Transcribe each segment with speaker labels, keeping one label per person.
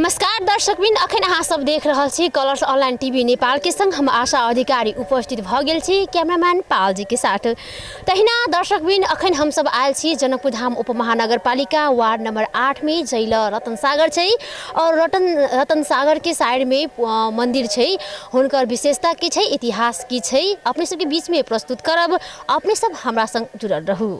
Speaker 1: नमस्कार दर्शकबिन, अखन अहाँ सब देख रहल छी कलर्स ऑनलाइन टीवी नेपाल के संग हम आशा अधिकारी उपस्थित भ गेल छी कैमरामैन पाल जी के साथ। तहिना दर्शकबिन, अखन हम सब आयल छी जनकपुर धाम उपमहानगरपालिका वार्ड नंबर 8 में जैल रतन सागर छै और रतन सागर के साइड में मंदिर छै। हुनकर विशेषता की छै, इतिहास की छै, अपने सब के बीच में प्रस्तुत करब। अपने सब हमरा संग जुड़ल रहू।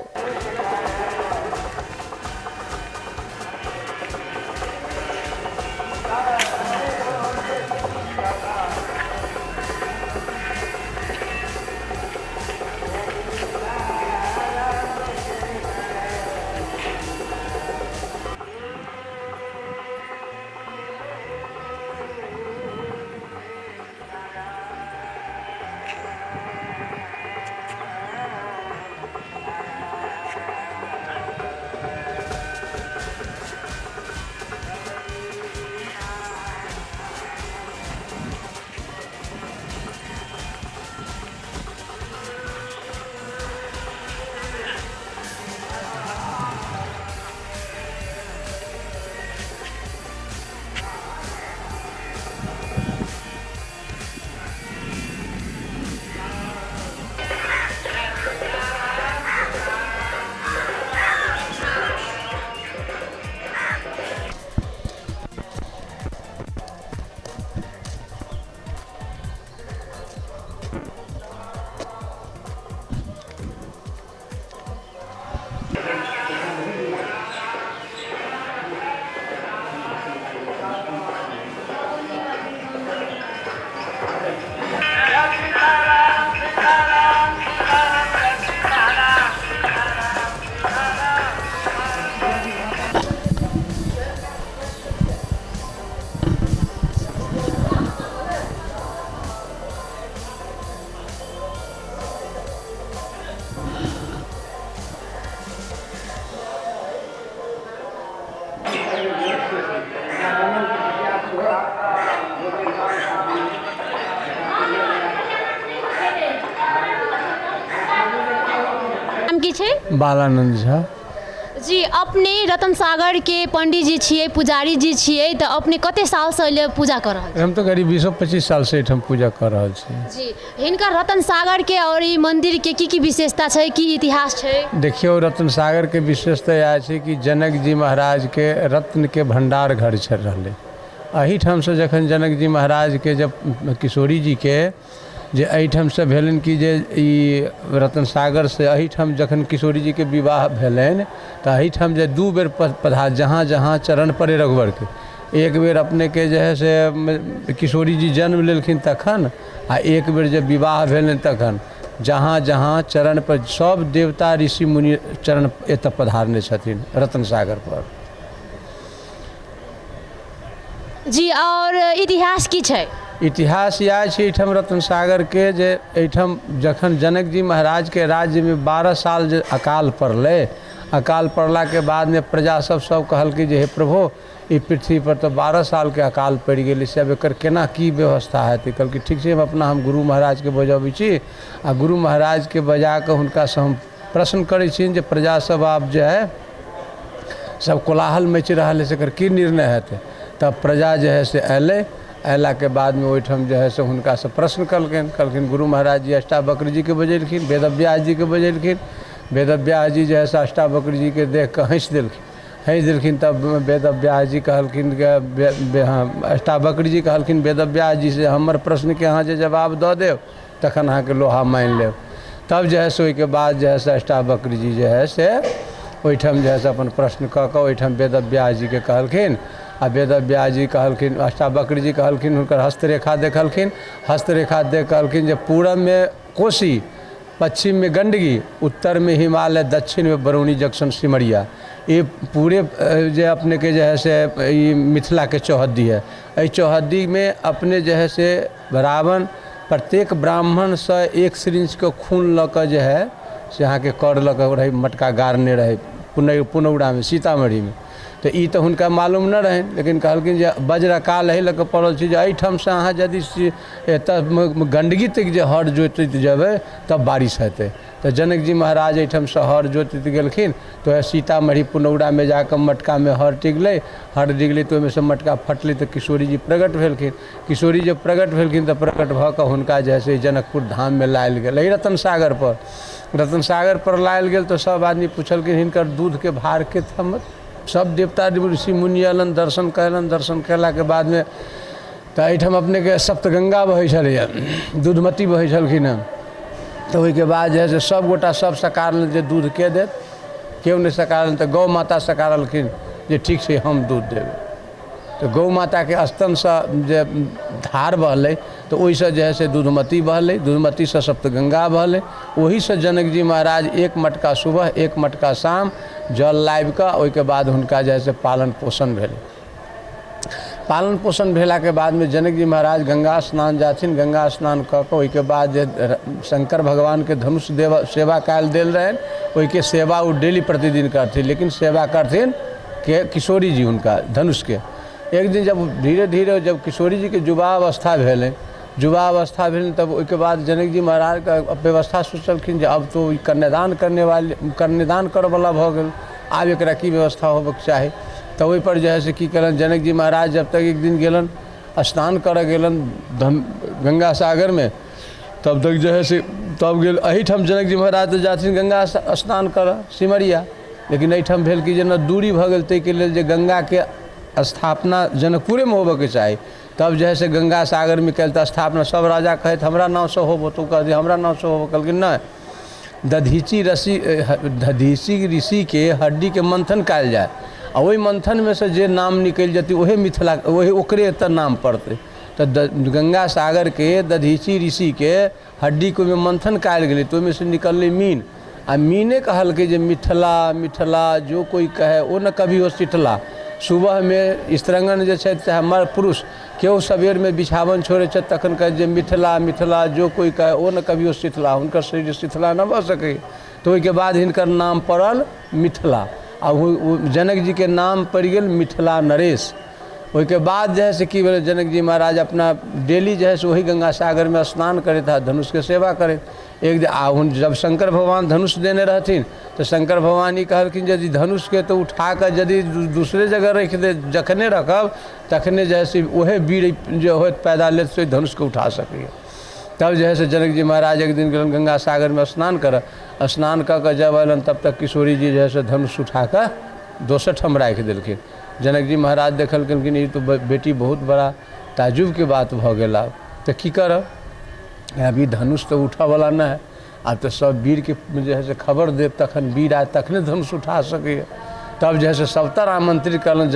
Speaker 2: बालानंद झा
Speaker 1: जी, अपने रतन सागर के पंडित जी छिए, पुजारी जी छिए, तो अपने कते साल से पूजा कर रहल छी?
Speaker 2: हम तो करीब 20-25 साल से हम पूजा कर रहल छी।
Speaker 1: जी, हिनका रतन सागर के और ई मंदिर के की विशेषता छै, की इतिहास छै?
Speaker 2: देखियो, रतन सागर के विशेषता यह है कि जनक जी महाराज के रत्न के भंडार घर छल रहले। अहीठाम से जखन जनक जी महाराज के जब किशोरी जी के जे एहिठाम से भेलन कि जे ई रतन सागर से एहिठाम जखन किशोरी जी के विवाह भेलन तो एहिठाम जे 2 बेर पधार जहाँ जहाँ चरण पड़े रघुवर के, एक बेर अपने के जे है से किशोरी जी जन्म लेलखिन तखन, आ एक बेर जब विवाह भेलन तखन जहाँ जहाँ चरण पर सब देवता ऋषि मुनि चरण एतऽ पधारने छथिन रतन सागर पर।
Speaker 1: जी, और इतिहास की छै?
Speaker 2: इतिहास यह है एहिठाम रतन सागर के जे एहिठाम जखन जनक जी महाराज के राज्य में 12 साल जे अकाल पड़ले, अकाल पड़ला के बाद में प्रजा सब कहल कि जे हे प्रभु, ई पृथ्वी पर तो 12 साल के अकाल पड़ गए, से अब एकर केना की व्यवस्था है? तो कहल कि ठीक है, हम गुरु महाराज के बजाबै छी, आ गुरु महाराज के बजा के हुनका से हम प्रश्न करै छी जे प्रजा सब आब जे है सब कोलाहल मचि रहल है, से एकर की निर्णय हेतै? तब प्रजा जे है से अयलै, अयला के बाद में ओहिठाम जो है से हुनका से प्रश्न कहलखिन गुरु महाराज जी अष्टावक्र जी के बजेलखिन, वेदव्यास जी के बजेलखिन। वेदव्यास जी जो है से अष्टावक्र जी के देख के हंस देलखिन। तब वेदव्यास जी कहलखिन अष्टावक्र जी कहलखिन वेदव्यास जी से हमर प्रश्न के अहाँ जे जवाब दऽ देब तखन अहाँ के लोहा मानि लेब। तब जो है से ओहिके बाद जो है से अष्टावक्र जी जो है से ओहिठाम जो है से अपन प्रश्न कऽ के ओहिठाम वेदव्यास जी के कहलखिन, आ वेदव्यास जी कहलखिन, अष्टावक्र जी कहलखिन, हुनकर हस्तरेखा देखलखिन, हस्तरेखा देख कहलखिन जे पूरब में कोसी, पश्चिम में गंडकी, उत्तर में हिमालय, दक्षिण में बरौनी जंक्शन सिमरिया, ये पूरे जो अपने के जो है से ये मिथिला के चौहद्दी है। इस चौहद्दी में अपने जो है से रावण प्रत्येक ब्राह्मण से 1 सिरिंच के खून लऽ के जो है से यहाँ के कर लऽ के रहे, मटका गाड़ने रहे पुनौरा में, सीतामढ़ी में। तो ई तो हुनका मालूम न रहे, लेकिन कहलखिन जे वज्रकाल है लऽ के पड़ल छी जे एहिठाम से अहाँ यदि एतऽ गंडकी तक जे हर जोतैत जेबै तब बारिश हेतै। तो तो जनक जी महाराज एहिठाम से हर जोतैत गेलखिन तो वह सीतामढ़ी पुनौरा में जाकर मटका में हर टिकलै, हर डिगलै तो ओहिमे से मटका फटलै तो किशोरी जी प्रगट भेलखिन। किशोरी जब प्रगट भेलखिन तो प्रगट भऽ कऽ हुनका जे है से जनकपुर धाम में लायल गेल, रतन सागर पर। रतन सागर पर लायल गेल तो सब आदमी पूछलखिन हिनकर दूध के भार के थमत। सब देवता ऋषि मुनि अयलनि, दर्शन कयलनि। दर्शन कयला के बाद में तो एहिठाम अपने के सप्तगंगा बहै छलैया, दूधमती बहै छलखिन हँ। तो ओहिके बाद जे है से सब गोटा सब सकारल जे दूध के देत, केओ नहीं सकारल तो गौ माता सकारलखिन जे ठीक छै हम दूध देबै। तो गौ माता के स्तन से जे धार बहलै तो ओहि से जे है से दूधमती बहलै, दूधमती से सप्तगंगा बहलै। ओही से जनक जी महाराज एक मटका सुबह एक मटका शाम जल लाबि कऽ ओहिके बाद हुनका जे है से पालन पोषण भेलै। पालन पोषण भेला के बाद में जनक जी महाराज गंगा स्नान जाथिन। गंगा स्नान कऽ कऽ ओहिके बाद जे शंकर भगवान के धनुष सेवा काल देल रहनि ओहिके सेवा वो डेली प्रतिदिन करथिन, लेकिन सेवा करथिन के किशोरी जी हुनका धनुष के। एक दिन जब धीरे धीरे जब किशोरी जी के युवा अवस्था भेलै, युवा अवस्था भेल तब ओहिके बाद जनक जी महाराज का व्यवस्था सोचलखिन जे अब तो कन्यादान कन्यादान करऽ वाला भऽ गेल, आब एकरा की व्यवस्था होबक चाही। तो वही पर जो है से की कलन जनक जी महाराज जब तक एक दिन गेलन स्नान कर गेलन गंगा सागर में, तब तक जो है से तब गेल एहिठाम जनक जी महाराज तो जाथिन गंगा स्नान कर सिमरिया, लेकिन एहिठाम भेल कि जेना दूरी भऽ गेल ताहिके लेल जे गंगा के स्थापना जनकपुरे में होबऽ के चाही। तब जो है से गंगा सागर में कल स्थापना सब राजा कहत हमरा नाम से होबो, तो कह हमरा नाम से होबो, कहलखिन नहीं दधीची ऋषि के हड्डी के मंथन कयल जाए आ वही मंथन में से जे नाम निकल जाती वही मिथिला वही ओकरे एतऽ नाम पड़ते। तो गंगा सागर के दधीची ऋषि के हड्डी को में मंथन कयल गेलै तो ओहिमे से निकललै मीन, आ मीने कहलकै जे मिथिला मिथिला जो कोई कहे ओ न कभी हो सिठला। सुबह में स्त्रंगन जे छै चाहे मर पुरुष केओ सबेर में बिछावन छोड़े छै तखन कहे जे मिथिला मिथिला जो कोई कहे ओ न कभी हो सिठला, हुनकर शरीर सिठला न भऽ सकै। तो ओहिके बाद हिनकर नाम पड़ल मिथिला, आ जनक जी के नाम पड़ गया मिथिला नरेश। ओहिके बाद जो है से की भेल जनक जी महाराज अपना डेली जो है से वही गंगा सागर में स्नान करे था, धनुष के सेवा करे। एक दिन जब शंकर भगवान धनुष देने रहथिन तो शंकर भगवान ही कहलखिन यदि धनुष के तो उठा कर यदि दूसरे जगह रख दे जखने रखब तखने जो है से वह वीर जो हो पैदा ले तो धनुष को उठा सके। तब जो है से जनक जी महाराज एक दिन गेलन गंगा सागर में स्नान कर, स्नान कर जब अलन तब तक किशोरी जी जो है से धनुष उठा कर दोसर ठम राखि देलखिन। जनक जी महाराज देखलखिन कि ये तो बेटी बहुत बड़ा ताजुब के बात भ गेल, तो की करब अभी धनुष तो उठा वाला न है, अब तो सब वीर के जो है से खबर दे तखन वीर आए तखने धनुष उठा सके। तब जो है से सबतर आमंत्रित करलन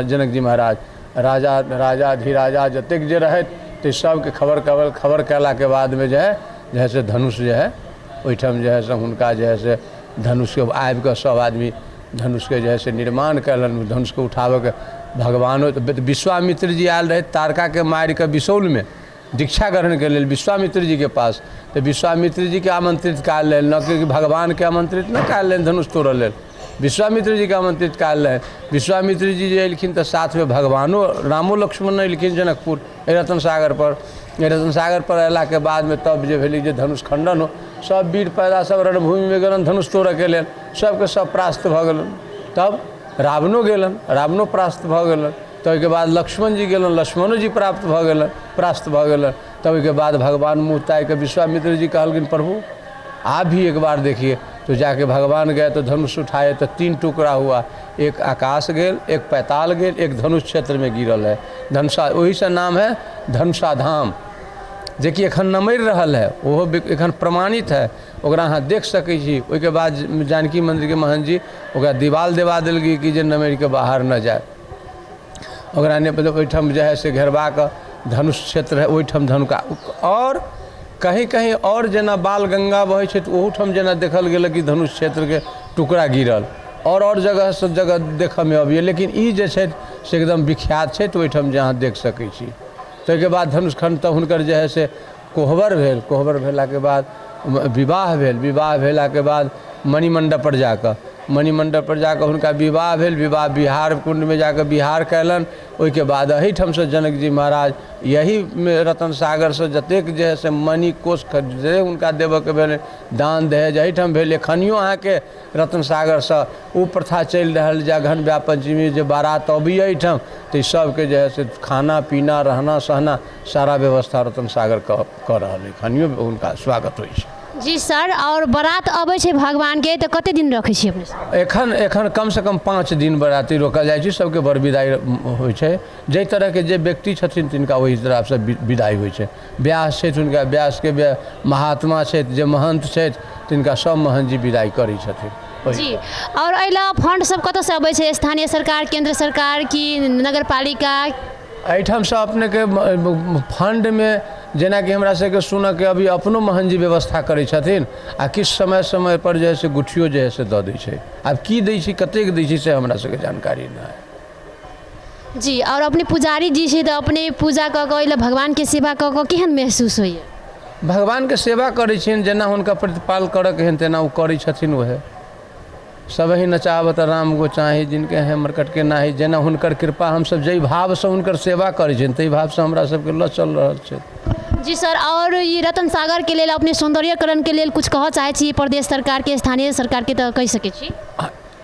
Speaker 2: जनक जी महाराज, राजा राजा जतेक जे रहे तो सबके खबर कैला के बाद में जो है से धनुष जो है ओहिठाम जो है से हुनका जो है से धनुष के आबि कऽ सब आदमी धनुष के जो है से निर्माण कैलन। धनुष को उठाबऽ के भगवानो विश्वामित्र जी आयल रहे तारका के मारि के बिसौल में दीक्षा ग्रहण के लिए विश्वामित्र जी के पास, तो विश्वामित्र जी के आमंत्रित काल लेल न कि भगवान के आमंत्रित न काल लेल धनुष तोड़ऽ लेल, विश्वामित्र जी के आमंत्रित काल रहे। विश्वामित्र जी जे एलखिन तो साथ में भगवानो रामो लक्ष्मण एलखिन जनकपुर रतन सागर पर। रतन सागर पर अयला के बाद में तब जे भेलै जे धनुष खंडन हो, सब वीर पैदा सब रणभूमि में गेलन धनुष तोड़ऽ के लेल, सबके सब परास्त भऽ गेलन। तब रावणो गेलन, रावणो परास्त भऽ गेलन। तो ओहिके बाद लक्ष्मण जी गेलन, लक्ष्मणो जी परास्त भऽ गेलन। तब ओहिके बाद भगवान मुँह ताकि विश्वामित्र जी कहलखिन प्रभु आप भी एक बार देखिए। तो जाके भगवान गए तो धनुष उठाए तो 3 टुकड़ा हुआ, एक आकाश गेल, एक पैताल गेल, एक धनुष क्षेत्र में गिरल है धनुषा, वही से नाम है धनुषा धाम, जेकि एखन नमरि रहल है, ओहो एखन प्रमाणित है, ओकरा अहाँ देख सकै छी। ओहिके बाद जानकी मंदिर के महंत जी ओकरा दीवाल देवा देल गई कि जे नमरि के बाहर न जाए, ओकरा ने ओहिठाम जो है से घेरबा कऽ धनुष क्षेत्र है ओहिठाम धनुका। और कहीं कहीं और जेना बाल गंगा बहै छै तऽ ओहूठाम जेना देखल गेल कि धनुष क्षेत्र के टुकड़ा गिरल, और जगह सब जगह देखऽ में अबियै, लेकिन ई जे छै से एकदम विख्यात छै तऽ ओहिठाम जे अहाँ देख सकै छी। ताहिके बाद धनुष खंड तऽ हुनकर जे है से कोहबर भेल, कोहबर भेला के बाद विवाह भेल, विवाह भेला के बाद मणिमंडप पर जाकर मणिमंडल पर जाकर हुनका विवाह भेल, विवाह बिहार कुंड में जाकर बिहार कैलन। ओहिके बाद एहिठाम से जनक जी महाराज यही में रतन सागर से जतेक जे है से मणि कोष खरीदे हुनका देवऽ के भेल, दान दहेज एहिठाम भेल। एखनियो अहाँके रतन सागर से ओ प्रथा चलि रहल जे अगहन ब्याह पंचमी जे बारात अबैए एहिठाम तऽ सबके जे है से खाना पीना रहना सहना सारा व्यवस्था रतन सागर कऽ रहल है। एखनियो हुनका स्वागत होइ छै।
Speaker 1: जी सर, और बारात अबै छै भगवान के तऽ कते दिन रखै छी अपने सब?
Speaker 2: एखन कम से कम 5 दिन बराती रोकल जाइ छै। सबके बर विदाई होइ छै, जाहि तरह के जे व्यक्ति छथिन तिनका ओहि तरह से विदाई होइ छै। व्यास छै हुनका व्यास के महात्मा छै, जे महंत छै तिनका सब महंत जी विदाई करै छथिन।
Speaker 1: जी, और अइला फंड सब कतऽ से अबै छै? स्थानीय सरकार, केंद्र सरकार की नगर पालिका?
Speaker 2: एहिठाम से अपने के फंड में जेना कि हमरा सबके सुनऽ के अभी अपनो महंत जी व्यवस्था करै छथिन, आ किछु समय पर जे है से गुठियो जे है से दऽ दै छै। आब की दै छै कतेक दै छै से हमरा सबके जानकारी नहीं है।
Speaker 1: जी, और अपने पुजारी जी छै तऽ अपने पूजा कऽ कऽ अइला भगवान के सेवा कऽ कऽ केहन महसूस होइए?
Speaker 2: भगवान के सेवा करै छियनि, जेना हुनका प्रतिपाल करऽ के हन तेना ओ करै छथिन। वह सब ही नचावत राम गो चाही जिनके हैं मरकट के नाही। जेना हुनकर कृपा हमसब जै भाव से हुनकर सेवा करै छियनि ताहि भाव से हमरा सबके लऽ चल रहल छै।
Speaker 1: जी सर, और ये रतन सागर के लेल अपने सौंदर्यकरण के लेल कुछ कहऽ चाहे छी प्रदेश सरकार के, स्थानीय सरकार के तऽ कहि सकै छी?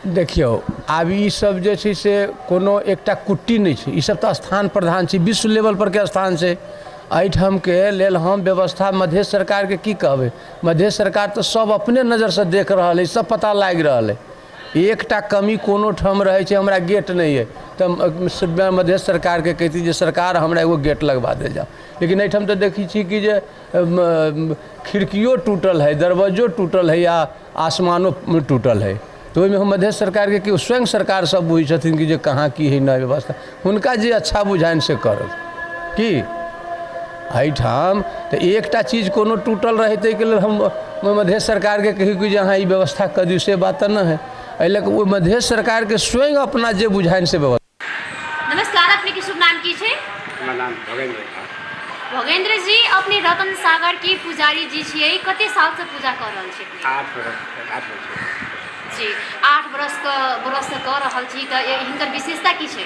Speaker 2: देखियौ, आब ई सब जे छै से कोनो एकटा कुट्टी नहीं छै, ई सब तऽ स्थान प्रधान छै, विश्व लेवल पर के स्थान छै। एहिठाम के लेल हम व्यवस्था मध्य सरकार के की कहबै? मध्य सरकार तो सब अपने नज़र से देख रहल है, सब पता लागि रहल है। एकटा कमी कोनो ठाम रहे छै, हमरा गेट नहीं है तऽ मध्य सरकार के कहती जे सरकार हमरा एगो गेट लगवा दे जाओ। लेकिन एहिठाम तो देखी छी कि जे खिड़कियों टूटल है, दरवाजो टूटल है, या आसमानो टूटल है। तो ओहिमे हम मध्य सरकार के कि स्वयं सरकार सब बुझै छथिन कि जे कहाँ की है नया व्यवस्था, हुनका जे अच्छा बुझाइन से करब की। एहिठाम तो एकटा चीज कोनो टूटल रहे ताहिके लेल हम मध्य सरकार के कही कि जे अहाँ ई व्यवस्था कर दियौ, से बात न है। एहि लऽ कऽ ओ मध्य सरकार के स्वयं अपना जे बुझाइन से व्यवस्था।
Speaker 1: नमस्कार, अपने के शुभ नाम की छै?
Speaker 3: हमर नाम भोगेंद्र है।
Speaker 1: भोगेंद्र जी, अपने रतन सागर के पुजारी जी छियै, कते साल से पूजा कर रहल छी?
Speaker 3: 8 वर्ष
Speaker 1: जी, 8 बरस से कर रहल छी, तऽ हिनकर विशेषता की छै?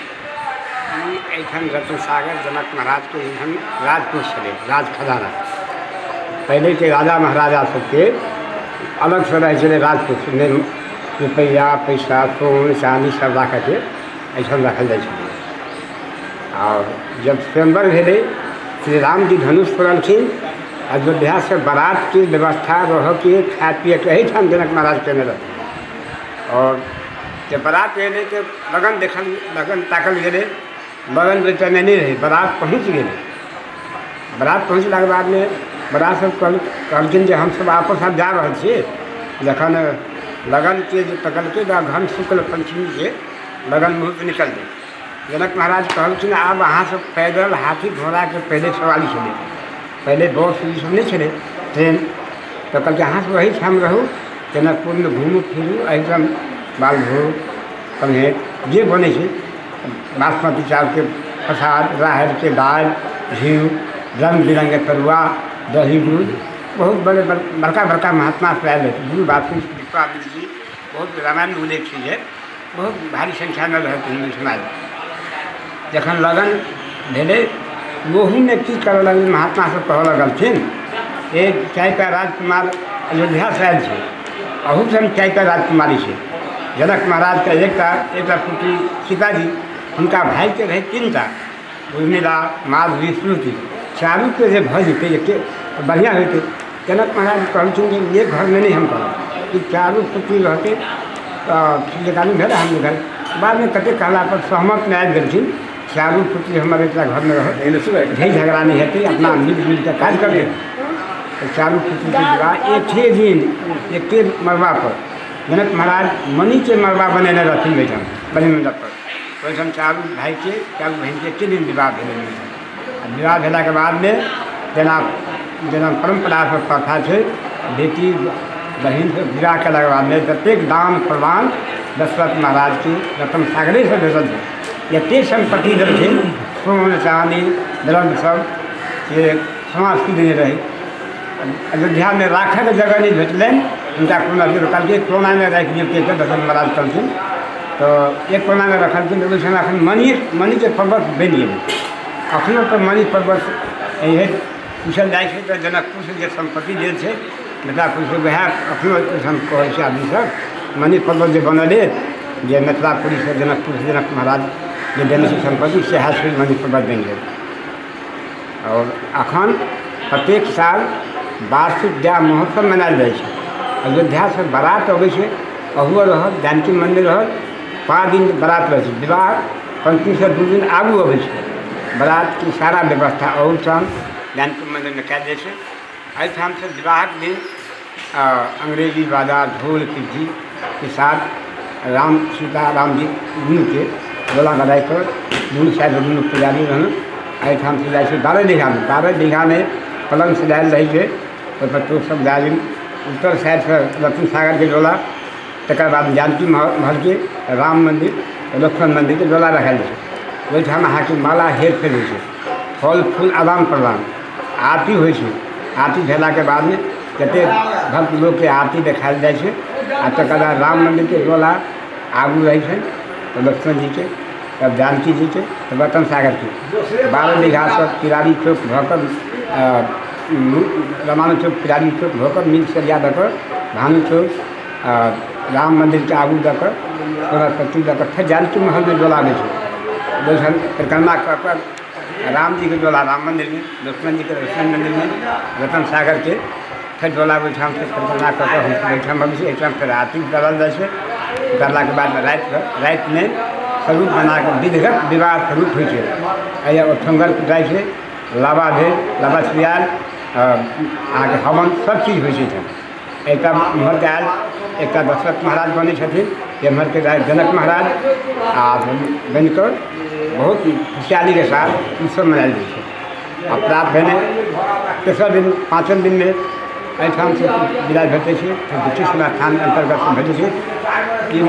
Speaker 3: एहिठाम रतन सागर जनक महाराज के एहन राजकोष छलै, राज खजाना। पहले के राजा महाराजा सबके अलग से रहै छलै राजकोष में, रुपैया पैसा सोन चाँदी सब राखऽ के एहिठाम रखल जाइ छलै। और जब स्वयंवर भेलै, श्री राम जी धनुष तोड़लखिन, अयोध्या से बारात की व्यवस्था रह के खाए पिए के एहिठाम जनक महाराज केने रहथिन। और जब बारात एलै तो लगन ताकल गेलै, लगन बेचैन नहीं रही, बारात पहुँच गेलै। बारात पहुँचला के बाद में बारात सब कहलखिन जे हम सब आपस आप जा रहल छियै। जखन लगन के जे तकलकै घन शुक्ल पंचमी के लगन मुहूर्त निकल गए। जनक महाराज कहलखिन आब अहाँ सब पैदल हाथी घोड़ा के पहले सवारी छलै, पहले बस ई सब नहीं छलै, ट्रेन। तो कहलकै अहाँ सब वही ठाम रहू, जनकपुर में घूमू फिरू, एहिठाम बाल भोग कन्हेट जे बनै छै, बासमती चावल के प्रसाद, राहड़ के दाल, घी, रंग बिरंगे तरुआ, दही दूध, बहुत बड़े बड़का महात्मा से आयल है। गुरु बापू विश्वामित्र जी बहुत रामायण में उल्लेख है, बहुत भारी संख्या में रहते हिंदू समाज। जखन लगन भेलै, वही में की करऽ लगल, महात्मा सब कहऽ लगलखिन एक चारिटा राजकुमार अयोध्या से आयल छै, अहू से चारिटा राजकुमारी छै। जनक महाराज के एकटा पुत्री सीताजी, हुनका भाई के रहे 3टा, उर्मिला, माधवी, श्रुति, चारू के जे भऽ जेतै बढ़िया होते। जनक महाराज कहलखिन जे ये घर में नहीं हम करब, कि चारू पुत्री रहते तो जकानी भेल हम घर। बाद में कते कहला पर सहमत में आबि गेलखिन, चारू पुत्री हमारे एक घर में रह, झै झगड़ा नहीं हेतै, अपना मिल के काज करते। तो चारू पुत्री के विवाह एक दिन एक मरबा पर जनक महाराज मणि के मरबा बनेने रहथिन ओहिठाम बलि मंडप पर। ओहिठाम चारू भाई के चारू बहन के एके दिन विवाह भेलै। विवाह भेला के बाद में जेना परंपरा से प्रथा है, बेटी बहन से विवाह के बाद में जतेक दान प्रदान दशरथ महाराज के रतन सागरे से भेटल है, एते संपत्ति देलखिन, सोन चाँदी द्रव्य सब ये समाज की देने रही। अयोध्या में राखऽ के जगह नहीं भेटलनि, उनका कोना भी रखल एक कोना में रख दिए के दशरथ महाराज करथिन तो एक कोना में रखल तो ओहि समय एखन मणि के पर्वत बनि गेलै अखनो तो मणि पर्वत यही पूछल जाइ छै तऽ जनकपुर से जे संपत्ति जे छै मिथिलापुर से वएह अखनो हम कहै छै आदमी सब मणि पर्वत जे बनल है जे मिथिलापुरी से जनकपुर से जनक महाराज जे देने छै संपत्ति सएह छै मणि पर्वत बनि गेल और अखन प्रत्येक साल वार्षिक ब्याह महोत्सव मनायल जाइ छै अयोध्या से बारात अबै छै अहुओ रहल जानकी मन्दिर रहल 5 दिन बारात रहै छै विवाह पंचमी से 2 दिन आगू अबै छै बारात की सारा व्यवस्था अहूठाम जानकी मन्दिर में कयल जाइ छै एहिठाम से विवाहक दिन अंग्रेजी बाजा ढोल पिपही के साथ राम सीता राम जी दुनू के डोला गदाइ कर दुनू साइड दुनू पुजारी रहन एहिठाम से जाइ छै 12 बीघा में पलंग सजायल रहै छै ओहिपर तो सब जाजिम उत्तर साइड से रतन सागर के डोला तकर बाद जानकी महल के राम मंदिर लक्ष्मण मंदिर के डोला रखल छै ओहिठाम अहाँके माला हेर फेर होइ छै फल फूल आदान प्रदान आरती होइ छै आरती भेलाके बादमे जतेक भक्त लोकके आरती देखायल जाइ छै आ तकर बाद राम मंदिरके डोला आगू रहै छै तऽ लक्ष्मण जीके तब जानकी जीके तऽ रतन सागरके 12 बीघा सब पिरारी चौक भऽ कऽ रामानु चौक पिरारी चौक भऽ कऽ मिल सरिया दऽ कऽ भानु चौक राम मंदिर के आगू दऽ कऽ सोनापट्टी दऽ कऽ फेर जानकी महल में डोला आबै छै ओहिठाम परिक्रमा कऽ कऽ राम जी के डोला राम मंदिर में लक्ष्मण जी के लक्ष्मण मंदिर में रतन सागर के फेर डोला ओहिठाम से परिक्रमा कऽ कऽ हम ओहिठाम अबै छी एहिठाम फेर आरती करल जाइ छै करलाके बाद रातिमे स्वरूप बना कऽ विधिगत विवाह स्वरूप होइ छै एहि ओठङ्गर कुटाइ छै लाबा भेल लाबा छियाल अहाँके हवन सब चीज होइ छै एहिठाम एकटा एम्हरके आयल एकटा दशरथ महाराज बनै छथिन एम्हरके जनक महाराज आ बनिकऽ बहुत खुशहाली के साथ उत्सव मनायल जाइ छै आ प्राप्त भेने तेसर दिन 5वें दिन में एहिठाम से विदाइ भेटै छै ब्रिटिश स्थान अंतर्गत भेटै छै ई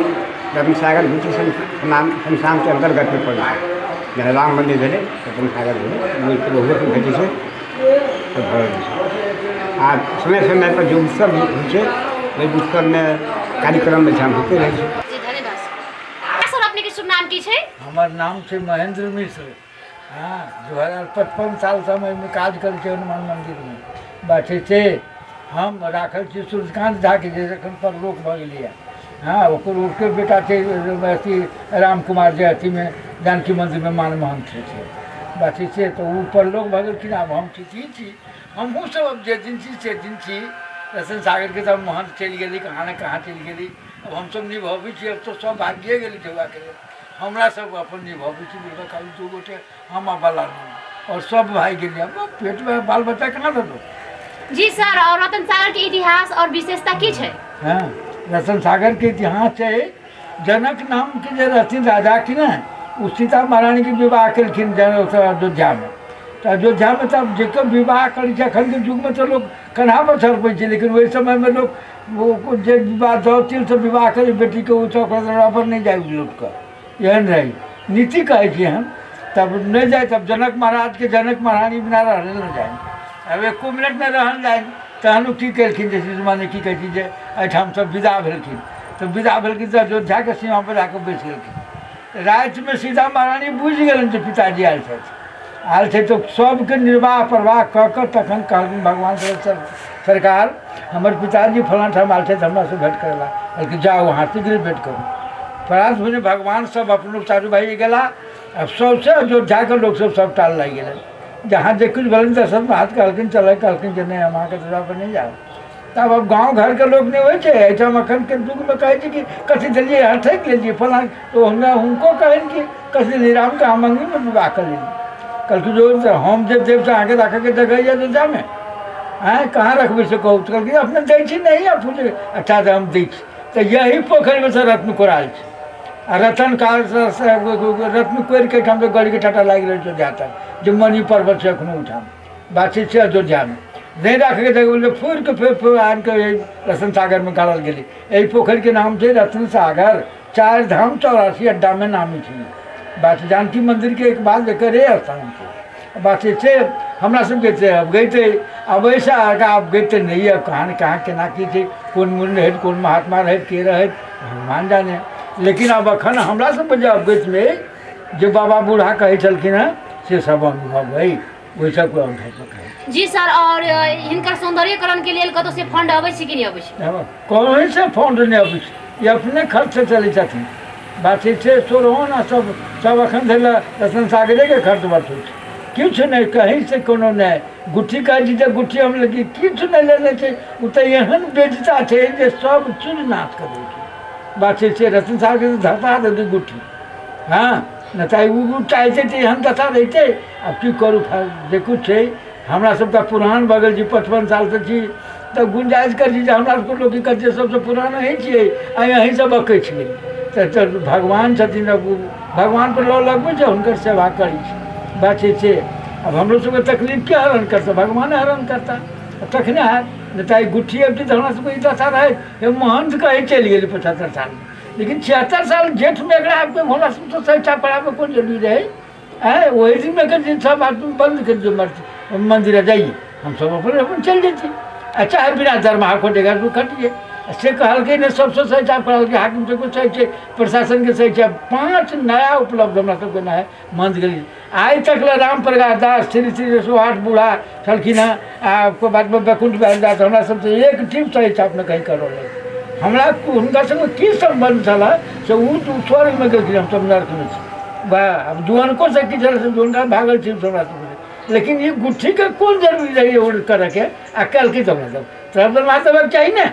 Speaker 3: रतन सागर ब्रिटिश संस्थान के अंतर्गत में पड़ै छै जेना राम मंदिर भेलै रतन सागर भेलै ओहिके भेटै छै तऽ भऽ जाइ छै आ समय पर जो उत्सव होइ छै ओहि उत्सव में कार्यक्रम एहिठाम होते रहै छै।
Speaker 1: जी धन्यवाद सर अपने के शुभ नाम की छै?
Speaker 4: हमार नाम छै महेंद्र मिश्र। हाँ 2055 साल से हम एहिमे काज करै छी हनुमान मंदिर में बाटे छै हम राखल छी सूर्यकांत झा के जे एखन परलोक भऽ गेलिए हाँ ओकर बेटा छै अथी राम कुमार जे अथी में जानकी मंदिर में मान महंत छै बाटे छै तऽ ओ परलोक भऽ गेलखिन आब हम छी हमहूँ सब जे दिन छी से दिन छी रतन सागर के तब महंत चलि गेली कहाँ ने कहाँ चलि गेली अब हमसब निभाबै छी अब तो सब भागिए गेली ठेहुआके लेल हमरा सब अपन निभाबै छी बिल्कुल खाली 2 गोटे हम बाला और सब भाग गेली अब पेट में बाल बच्चा कहाँ दो।
Speaker 1: जी सर और रतन सागर के इतिहास और विशेषता की छै?
Speaker 4: हाँ रतन सागर के इतिहास है जनक नाम के जे रहथिन राजा की ना उ सीता महारानी के विवाह केलखिन अयोध्या में तो अयोध्या में तब जेकर विवाह करै छै अखन के युग में तो लोग कन्हा पर छड़पै छै लेकिन वही समय में लोग वो जे विवाह दौतिल से विवाह करे बेटी के उ पर नहीं जाए लोग का एहन रही नीति कहै छी हम तब नहीं जाए तब जनक महाराज के जनक महारानी बिना रहने न जाए अब 1 मिनट में रहल जाए तहन की केलखिन जैसे माने की कहै छी जे एहिठाम सब विदा भेलखिन तो विदा भेलखिन तो अयोध्या के सीमा पर आके बैस गेलखिन राति में सीता महारानी बुझि गेलन जे पिताजी आयल थे तो सबके निर्वाह प्रवाह कऽ कऽ तखन कहलखिन भगवान सरकार हमर पिताजी फलां ठाम आयल थे हमरा से भेंट करेला कहलखिन जाओ वहाँ शीघ्र भेंट करू प्रात भेने भगवान सब अपनो चारू भाई गेला अब सबसे अयोध्या के लोग सब टाल लागि गेलन जहाँ जे कुछ भेलन दशरथ हाथ कहलखिन चल कहलखिन जे नहीं हम अहाँके दूरा पर नहीं जाओ तब अब गाँव घर के लोग नहीं होइ छै एहिठाम अखन के युग में कहै छै कि कथी देलियै यहाँ ठकि लेलियै फलां तो हमरा हुनको कहन कि कथी देलियै राम के हम मंगनी में विवाह कर लेलियै कहलखिन जो हम जे देव से आगे रख के जगह अयोध्या में आँय कहाँ रखबै से कहू तो कहलखिन अपने दै छी नहीं आप पूछे अच्छा तो हम दै छी तो यही पोखरि में से रत्न कोराल छै आ रतन काल रत्न कोरि के ठाम से गड़ी के टाटा लागि रहल छै अयोध्या तक जो मणि पर्वत छै एखनो उठाम बात छै अयोध्या में नहीं रख के जगह फूल के फेर आन के रतन सागर में गाड़ल गेलै एहि पोखरि के नाम छै रतन सागर 4 धाम 84 अड्डा में नामी छै बात जानकी मंदिर के एक बाद एकर स्थान छै बात से हमरा सबके से अब गईते अब ऐसा आगा अब गईते नहीं है कहाँ केना की थी कौन मुनि रहे कौन महात्मा रहे के रहे भगवान जाने। लेकिन अब अखन हमरा सब जे अवगत में जो बाबा बूढ़ा कहे छलखिन हैं से सब अनुभव है वही सब को अनुभव कहे।
Speaker 1: जी सर, और हिनकर सौंदर्यकरण के लिए कतौ से फंड अबै छै कि नहीं अबै छै?
Speaker 4: कहीं से फंड नहीं अबै छै, ये अपने खर्च से चले छथिन। बात से सोरहो ना सब सब अखन धरि रतन सागरे के खर्च बरसै छै, किछु नहीं कहीं से कोनो नहीं। गुट्ठी का जी गुट्ठी हम लगी किछु नहीं लेने छै, उ तो एहन बेजता छै जे सब चूर नाश कर दै छै। बात से रतन सागर धता दे गुट्ठी हाँ न तो उ चाहते थे एहन दशा रहते। अब की करूँ देखू छै हमरा सबका पुरान बगल जी 55 साल से छी तो गुंजाइश कर जी हमरा सबको लोग कहते सबसे पुराना ही छिए आ यहीं से बकै छिए तो भगवान छथिन भगवान पर लो लगबै छै हुनकर सेवा करी छै। बात से अब हम लोग सबके तकलीफ क्या हरण करता भगवान हरण करता तखने है न तो गुट्ठी अब तो हमरा सबके दशा रहे महंत कहे चलि गेल 75 साल में, लेकिन 76 साल जेठ में एकरा आपके भोला सब तो सैठा पड़ा में कौन जरूरी रहे है वही दिन में कर सब आदमी बंद कर जो मंदिर जाइए हम सब अपन चल जाती अच्छा है बिना दरमाहा को देगा तो कटिए से कहल ने सबसे सैठा पड़ा कि हाकिम से कुछ सही है प्रशासन के सही है 5 नया उपलब्ध हमरा सबके ना है मंद गली आज तक राम प्रकाश दास श्री श्री 108 बूढ़ा छलखिन हैं आपको बाद में बैकुंठ बहन दास हमरा सबसे एक टीम सही छाप में कहीं करो हमरा हुनका संगे की संबंध छला से उ स्वर्ग में गेलखिन हम सब नरक में बा अब जुआनको से की छल से जुआनका भागल छी हमरा सब लेकिन ये गुट्ठी के कौन जरूरी रही ओर करे के आ कल की दम सब तरफ मार देबक चाहिए ना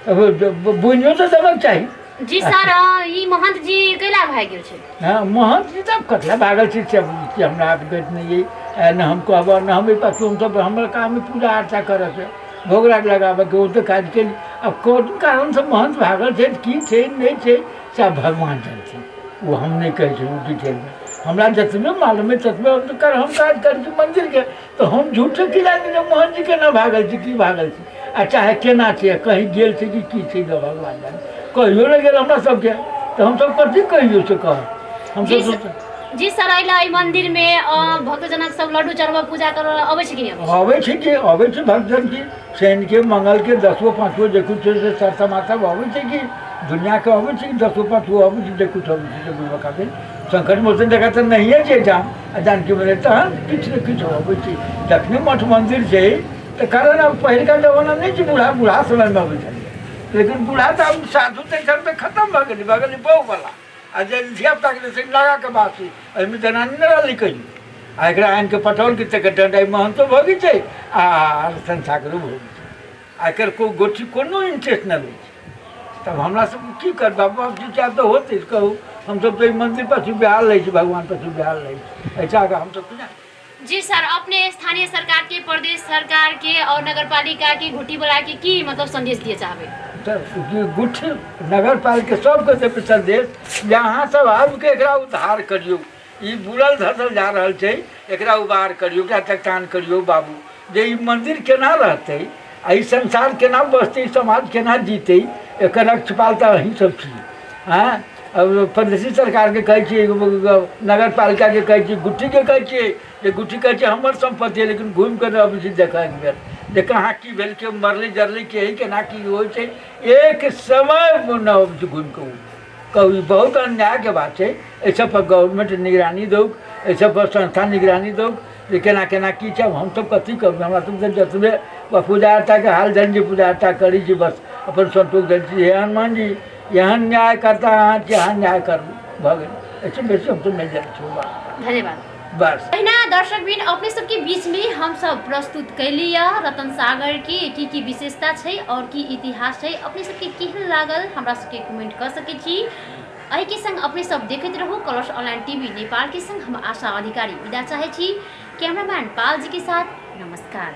Speaker 4: बुनियो तो देबक चाहिए।
Speaker 1: जी सर, ई महंत जी कैला भाग गेल छै?
Speaker 4: हां महंत जी तब कतला भागल छी से हमरा आप बेट नहीं है न हमको अब न हम पास हम सब हमरा काम में पूजा अर्चा करे से भोग राग लगाबे के ओ तो काज के अब कौन कारण से महंत भागल छै की छै नहीं छै सब भगवान जानथिन वो हम नहीं कहे छै डिटेल में हमरा जतने मालूम है ततने हम कर हम काज कर मंदिर के तो हम झूठे की जानी ने महंत जी के ना भागल छी की भागल छी आ चाहे केना छै कहीं गेल छै कि की छै भगवान जाने कहियो नहीं गेल हमरा सबके तो हम सब कथी कहियो से कह हम सब
Speaker 1: जी सर अइला ई मंदिर में भक्तजनक सब लड्डू चढ़वा पूजा कर अबै छै कि नहीं
Speaker 4: अबै छै भक्तजन की शनि के मंगल के 10गो 5गो देखू छै से सरसा माता अबै छै कि दुनिया के अबै छै 10गो 5गो अबै छै देखू अबै छै बुढ़वा का दिन संकट मोचन जगह तो नहीं है जे जानकी मेरे तहन किछु ने किछु अबै छै जखने मठ मंदिर छै तो कारण अब पहिलका जमाना नहीं छै बूढ़ा समय में अबै छै लेकिन बूढ़ा तो अब साधु तक में खत्म भऽ गेलै बहु वाला आ जे धियापुता के से लगा के बात एहिमे जनानी न रहली कहीं आ एकरा आनि के पठौल के तक डंडाई महंतो भोगी छै आ संसाकरो भोगी छै आ एकर को गोठी कोनो इंटरेस्ट न लै छै। तब हमरा सब की कर बाबा जी चाहे तो होते कहू हम सब तो मंदिर पर बिहार लै छी भगवान पर बिहार लै छी ऐसा हम सब कुछ
Speaker 1: जी सर, अपने स्थानीय सरकार के प्रदेश सरकार के और नगर पालिका के घुटी बोला के की मतलब संदेश दिए चाहबे?
Speaker 4: गुट्ठी नगर पालिका सबके देवे संदेश यहाँ सब आबि एकरा उद्धार करियो ई बुड़ल धसल जा रहल छै एकरा उबार करियो एकरा तकतान करियो बाबू जे ई मंदिर केना रहतै आ ई संसार केना बचतै समाज केना जीतै एकर रक्षपालता अहीं सब छी। हाँ अब प्रदेशी सरकार के कहै छियै नगर पालिका के कहै छियै गुट्ठी के कहै छियै जे गुट्ठी कहै छै हमर संपत्ति है लेकिन घूमि कर अबै छी देखऽ एक बेर जे कहाँ की भेल के मरले जरले के ही केना की होइ छै एक समय न अबै छै घूमि कऽ कहू बहुत अन्याय के बात छै। एहि सब पर गवर्नमेंट निगरानी दौ एहि सब पर संस्था निगरानी दौ जे केना केना की छै हम सब कथी करू हमरा सब जतबे पूजा अर्चा के हाल जान जी पूजा अर्चा करी छी बस अपन संतोष जान छी हे हनुमान जी यहाँ न्याय करता अहाँ यहाँ न्याय करू भऽ गेल ऐसे बेसी हम तो नहीं जान छी।
Speaker 1: धन्यवाद।
Speaker 4: बस
Speaker 1: पहिना दर्शक बिन अपने सबके बीच में हम सब प्रस्तुत कैली रतन सागर के की विशेषता छै और की इतिहास छै अपने सबके केहन लागल हमरा सबके कमेंट कर सके छी। एहि के संग अपने सब देखते रहू कलर्स ऑनलाइन टीवी नेपाल के संग हम आशा अधिकारी विदा चाहे छी। कैमरामैन पाल जी के साथ नमस्कार।